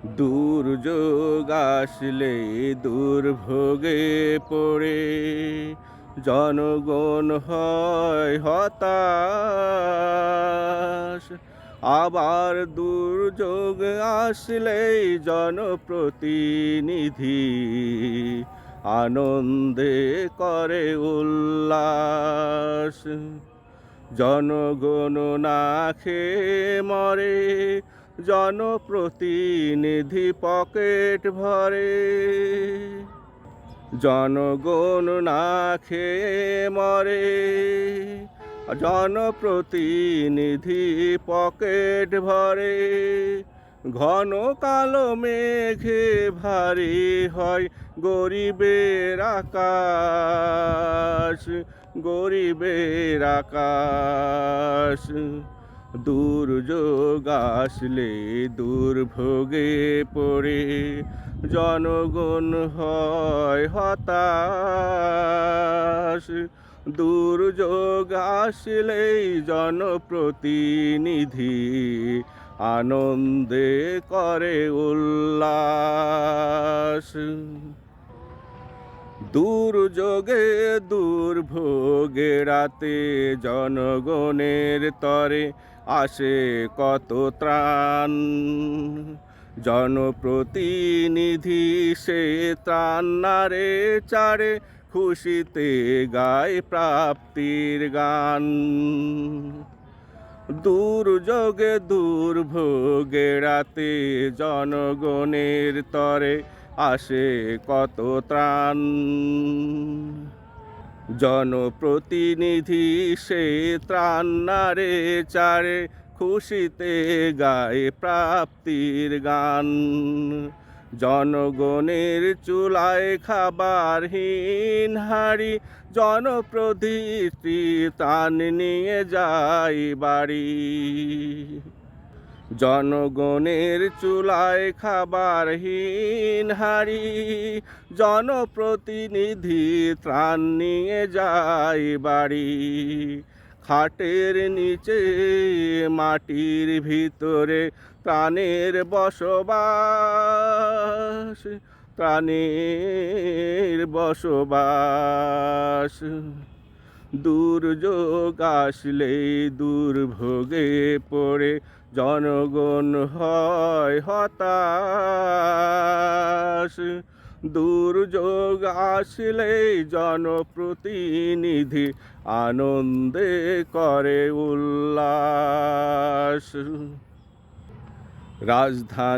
দুর্যোগ আসলে দুর্ভোগে পড়ে জনগণ হয় হতাশ। আবার দুর্যোগ আসলেই জনপ্রতিনিধি আনন্দে করে উল্লাস। জনগণ না খেয়ে মরে, জনপ্রতিনিধি পকেট ভরে। জনগণ না খেয়ে মরে, জনপ্রতিনিধি পকেট ভরে। ঘন কালো মেঘে ভারী হয় গরিবের আকাশ, গরিবের আকাশ। দুর্যোগ আসলে দুর্ভোগে পড়ে জনগণ হয় হতাশ। দুর্যোগ আসলেই জনপ্রতিনিধি আনন্দে করে উল্লাস। দুর্যোগে দুর্ভোগে রাতে জনগণের তরে আসে কত ত্রাণ। জনপ্রতিনিধি সে ত্রাণ নারে চারে, খুশিতে গায় প্রাপ্তির গান। দুর্যোগে দুর্ভোগে রাতে জনগণের তরে আসে কত ত্রাণ। জনপ্রতিনিধি সে ত্রাণ নারে চারে, খুশিতে গায়ে প্রাপ্তির গান। জনগণের চুলায় খাবারহীন হাড়ি, জনপ্রতিনিধি ত্রাণ নিয়ে যায় বাড়ি। জনগণের চুলায় খাবারহীন হাড়ি, জনপ্রতিনিধি ত্রাণ নিয়ে যায় বাড়ি। খাটের নিচে মাটির ভিতরে প্রাণের বসবাস, প্রাণের বসবাস। দুর্যোগ আসলে দুর্ভোগে পড়ে জনগণ হয় হতাশ। দুর্যোগ আসলে জনপ্রতিনিধি আনন্দে করে উল্লাস। রাজধানী